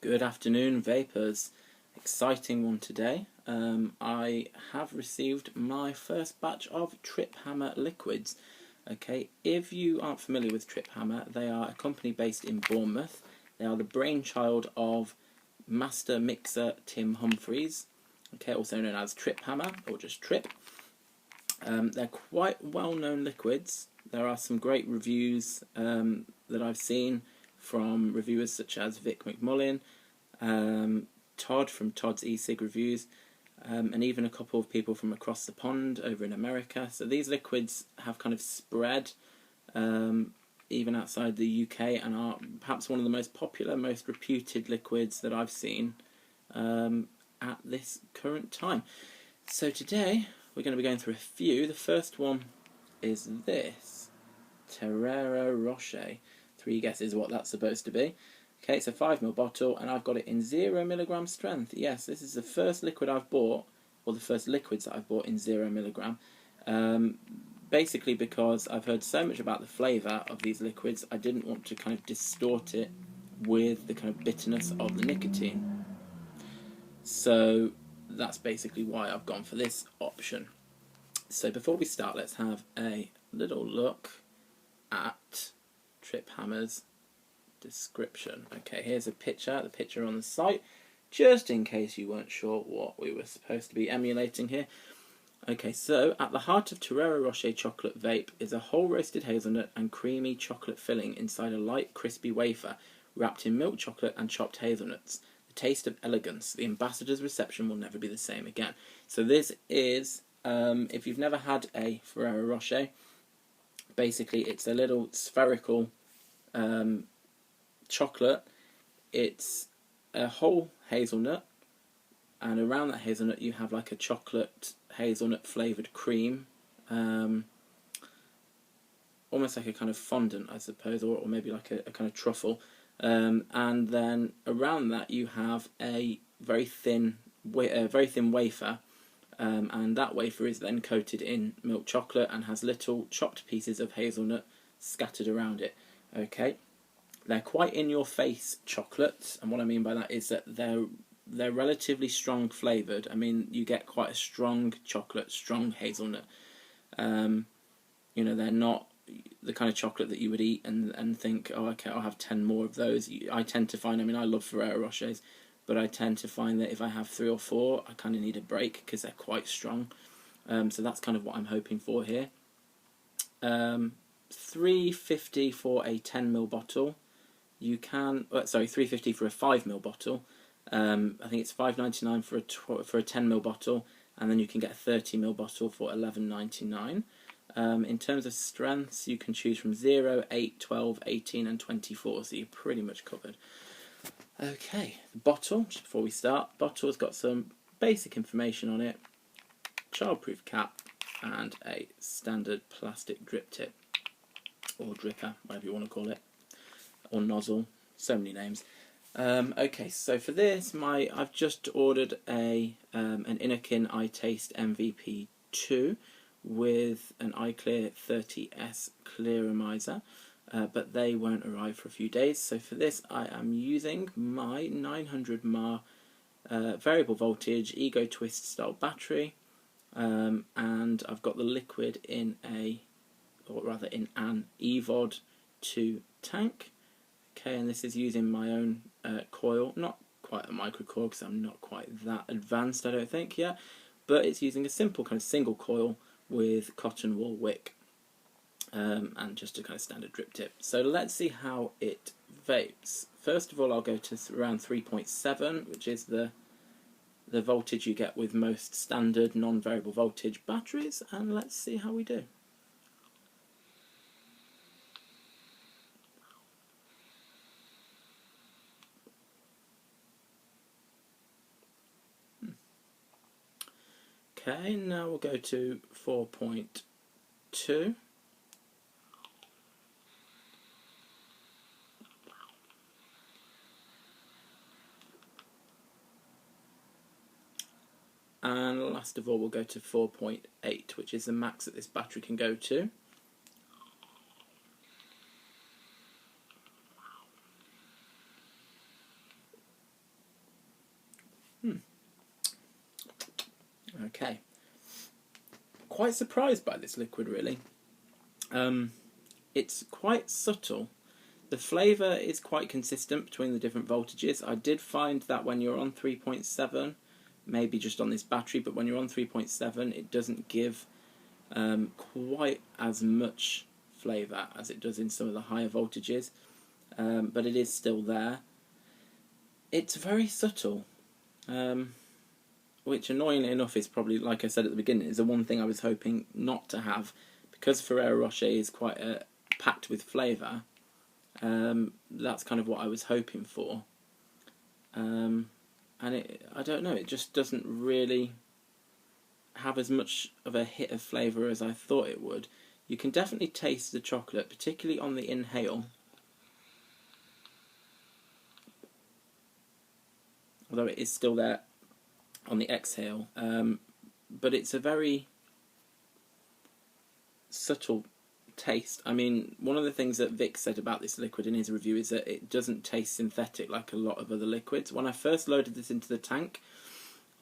Good afternoon, vapors. Exciting one today. I have received my first batch of Triphammer liquids. Okay, if you aren't familiar with Triphammer, they are a company based in Bournemouth. They are the brainchild of master mixer Tim Humphries, okay, also known as Triphammer or just Trip. They're quite well-known liquids. There are some great reviews that I've seen from reviewers such as Vic McMullin, Todd from Todd's eSig Reviews, and even a couple of people from across the pond over in America. So these liquids have kind of spread even outside the UK and are perhaps one of the most popular, most reputed liquids that I've seen at this current time. So today we're going to be going through a few. The first one is this, Terrero Rocher. 3 guesses what that's supposed to be. Okay, it's a 5ml bottle, and I've got it in 0mg strength. Yes, this is the first liquid I've bought, or the first liquids that I've bought in 0mg. Basically because I've heard so much about the flavour of these liquids, I didn't want to kind of distort it with the kind of bitterness of the nicotine. So that's basically why I've gone for this option. So before we start, let's have a little look at Triphammer's description. Okay, here's a picture, the picture on the site, just in case you weren't sure what we were supposed to be emulating here. Okay, so at the heart of Terrero Rocher chocolate vape is a whole roasted hazelnut and creamy chocolate filling inside a light crispy wafer wrapped in milk chocolate and chopped hazelnuts. The taste of elegance. The ambassador's reception will never be the same again. So this is, if you've never had a Ferrero Rocher, basically it's a little spherical chocolate. It's a whole hazelnut, and around that hazelnut you have like a chocolate hazelnut flavoured cream, almost like a kind of fondant, I suppose, or maybe like a kind of truffle, and then around that you have a very thin wafer, and that wafer is then coated in milk chocolate and has little chopped pieces of hazelnut scattered around it. Okay, they're quite in-your-face chocolates, and what I mean by that is that they're relatively strong flavoured. I mean, you get quite a strong chocolate, strong hazelnut. You know, they're not the kind of chocolate that you would eat and think, oh, okay, I'll have 10 more of those. I tend to find, I mean, I love Ferrero Rochers, but I tend to find that if I have 3 or 4, I kind of need a break because they're quite strong. So that's kind of what I'm hoping for here. $3.50 for a 10ml bottle. You can, sorry, $3.50 for a 5ml bottle. I think it's $5.99 for a 10ml bottle, and then you can get a 30ml bottle for $11.99. In terms of strengths, you can choose from 0, 8, 12, 18 and 24, so you're pretty much covered. Okay, the bottle, just before we start, bottle's got some basic information on it, childproof cap, and a standard plastic drip tip, or dripper, whatever you want to call it, or nozzle, so many names. Okay, so for this, I've just ordered an Innokin iTaste MVP2 with an iClear 30S clearomizer, but they won't arrive for a few days. So for this, I am using my 900 mAh variable voltage Ego Twist style battery, and I've got the liquid in an EVOD 2 tank. Okay, and this is using my own coil, not quite a micro coil because I'm not quite that advanced, I don't think, yet, but it's using a simple kind of single coil with cotton wool wick, and just a kind of standard drip tip. So let's see how it vapes. First of all, I'll go to around 3.7, which is the voltage you get with most standard non-variable voltage batteries, and let's see how we do. Okay, now we'll go to 4.2. And last of all, we'll go to 4.8, which is the max that this battery can go to. Okay. Quite surprised by this liquid, really. It's quite subtle. The flavour is quite consistent between the different voltages. I did find that when you're on 3.7, maybe just on this battery, but when you're on 3.7, it doesn't give quite as much flavour as it does in some of the higher voltages, but it is still there. It's very subtle, which annoyingly enough is probably, like I said at the beginning, is the one thing I was hoping not to have, because Ferrero Rocher is quite packed with flavour. That's kind of what I was hoping for, and I don't know, it just doesn't really have as much of a hit of flavour as I thought it would. You can definitely taste the chocolate, particularly on the inhale, although it is still there on the exhale, but it's a very subtle taste. I mean, one of the things that Vic said about this liquid in his review is that it doesn't taste synthetic like a lot of other liquids. When I first loaded this into the tank,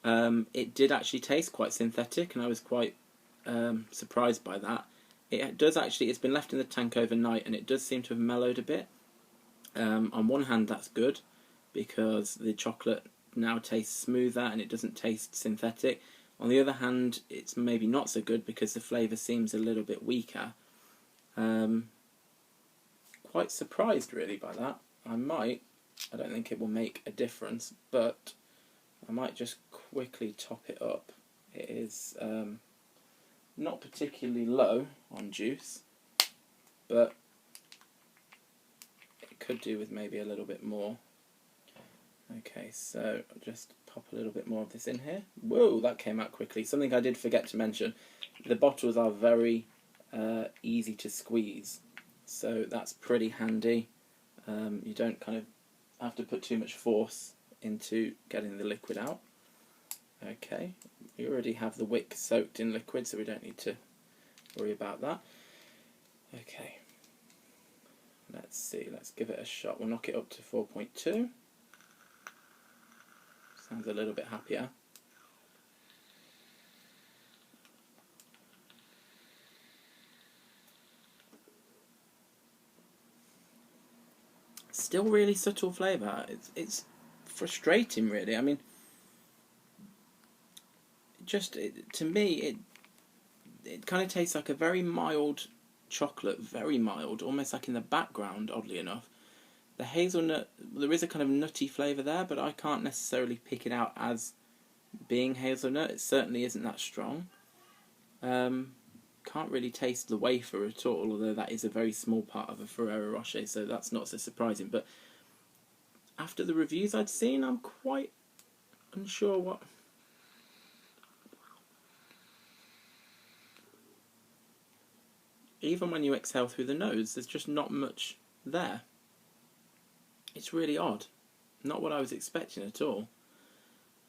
it did actually taste quite synthetic, and I was quite surprised by that. It does actually, it's been left in the tank overnight, and it does seem to have mellowed a bit. On one hand, that's good, because the chocolate now tastes smoother and it doesn't taste synthetic. On the other hand, it's maybe not so good because the flavour seems a little bit weaker. Quite surprised really by that. I don't think it will make a difference, but I might just quickly top it up. It is not particularly low on juice, but it could do with maybe a little bit more. Okay, so I'll just pop a little bit more of this in here. Whoa, that came out quickly. Something I did forget to mention, the bottles are very easy to squeeze, so that's pretty handy. You don't kind of have to put too much force into getting the liquid out. Okay, we already have the wick soaked in liquid, so we don't need to worry about that. Okay, let's see, let's give it a shot. We'll knock it up to 4.2. Sounds a little bit happier. Still really subtle flavour. It's frustrating, really. I mean, to me, it kind of tastes like a very mild chocolate, very mild, almost like in the background, oddly enough. The hazelnut, there is a kind of nutty flavour there, but I can't necessarily pick it out as being hazelnut. It certainly isn't that strong. Can't really taste the wafer at all, although that is a very small part of a Ferrero Rocher, so that's not so surprising. But after the reviews I'd seen, I'm quite unsure what... Even when you exhale through the nose, there's just not much there. It's really odd. Not what I was expecting at all.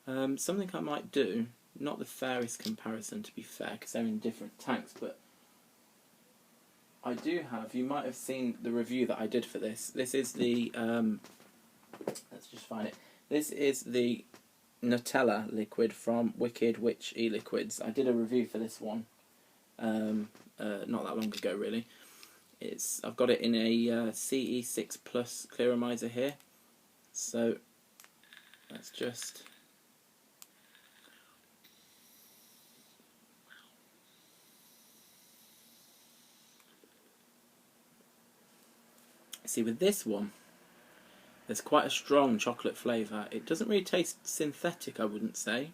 Something I might do, not the fairest comparison to be fair, because they're in different tanks, but I do have, you might have seen the review that I did for this. This is the, let's just find it. This is the Nutella liquid from Wicked Witch e-liquids. I did a review for this one not that long ago, really. I've got it in a CE6 Plus clearomizer here, so let's just see. With this one, there's quite a strong chocolate flavour. It doesn't really taste synthetic, I wouldn't say.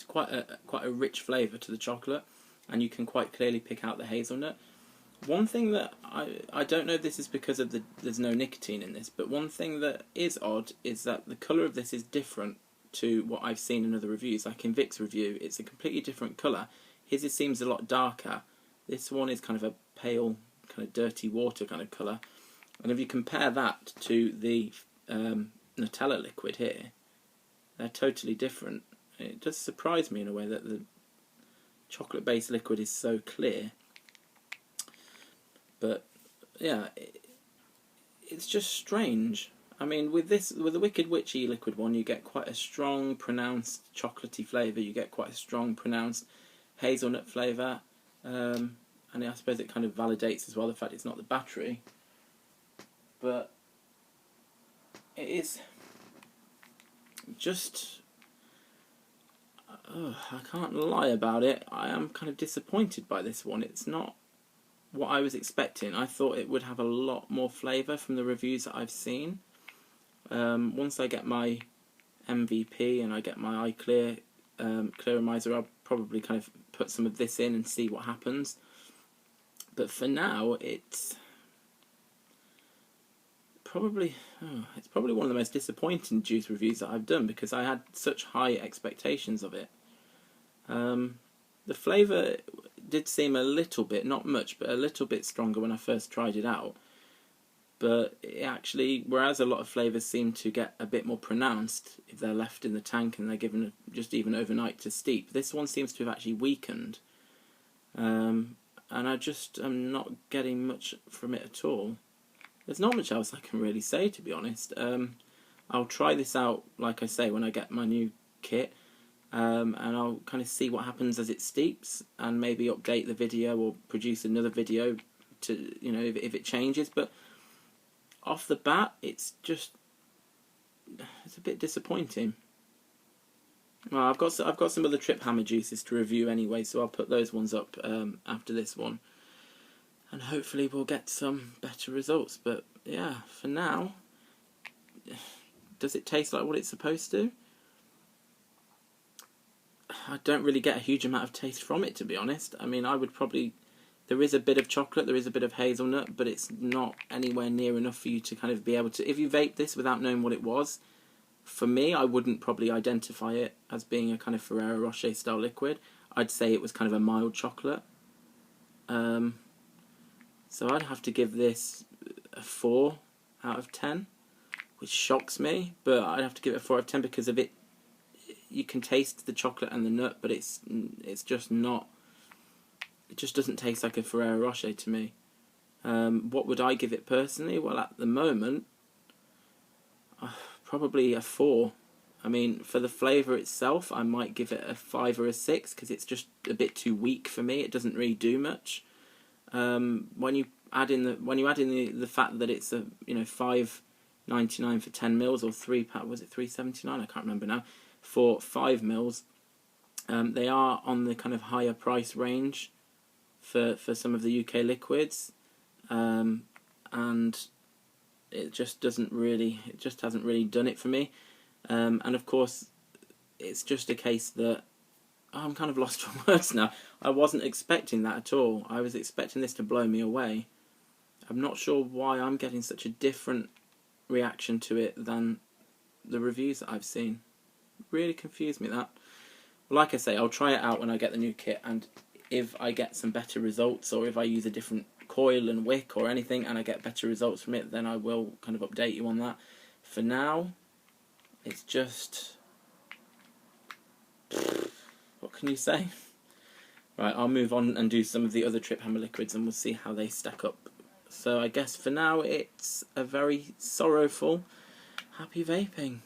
Quite a rich flavour to the chocolate, and you can quite clearly pick out the hazelnut. One thing that I don't know if this is because of there's no nicotine in this, but one thing that is odd is that the colour of this is different to what I've seen in other reviews. Like in Vic's review, it's a completely different colour. His seems a lot darker. This one is kind of a pale, kind of dirty water kind of colour. And if you compare that to the Nutella liquid here, they're totally different. It does surprise me in a way that the chocolate-based liquid is so clear. But yeah, it's just strange. I mean, with the Wicked Witchy liquid one, you get quite a strong, pronounced chocolatey flavour. You get quite a strong, pronounced hazelnut flavour, and I suppose it kind of validates as well the fact it's not the battery. But it is just, I can't lie about it. I am kind of disappointed by this one. It's not what I was expecting. I thought it would have a lot more flavour from the reviews that I've seen. Once I get my MVP and I get my iClear Clearomizer, I'll probably kind of put some of this in and see what happens. But for now, it's probably one of the most disappointing juice reviews that I've done, because I had such high expectations of it. The flavour did seem a little bit, not much, but a little bit stronger when I first tried it out. But it actually, whereas a lot of flavours seem to get a bit more pronounced if they're left in the tank and they're given just even overnight to steep, this one seems to have actually weakened. And I just am not getting much from it at all. There's not much else I can really say, to be honest. I'll try this out, like I say, when I get my new kit, and I'll kind of see what happens as it steeps, and maybe update the video or produce another video to, you know, if it changes. But off the bat, it's a bit disappointing. Well, I've got some other Triphammer juices to review anyway, so I'll put those ones up after this one, and hopefully we'll get some better results. But yeah, for now, does it taste like what it's supposed to? I don't really get a huge amount of taste from it, to be honest. I mean, I would probably... There is a bit of chocolate, there is a bit of hazelnut, but it's not anywhere near enough for you to kind of be able to... If you vape this without knowing what it was, for me, I wouldn't probably identify it as being a kind of Terrero Rocher style liquid. I'd say it was kind of a mild chocolate. So I'd have to give this a 4 out of 10, which shocks me, but I'd have to give it a 4 out of 10 because of it. You can taste the chocolate and the nut, but it's just not... It just doesn't taste like a Terrero Rocher to me. What would I give it personally? Well, at the moment, probably a 4. I mean, for the flavour itself, I might give it a 5 or a 6 because it's just a bit too weak for me. It doesn't really do much. When you add in the fact that it's a $5.99 for 10 mils, or was it $3.79? I can't remember now. For 5 mils, they are on the kind of higher price range for some of the UK liquids, and it just hasn't really done it for me. And of course, it's just a case that I'm kind of lost for words now. I wasn't expecting that at all. I was expecting this to blow me away. I'm not sure why I'm getting such a different reaction to it than the reviews that I've seen. Really confused me, that. Like I say, I'll try it out when I get the new kit, and if I get some better results, or if I use a different coil and wick or anything and I get better results from it, then I will kind of update you on that. For now, it's just... what can you say? Right, I'll move on and do some of the other Triphammer liquids and we'll see how they stack up. So I guess for now it's a very sorrowful happy vaping.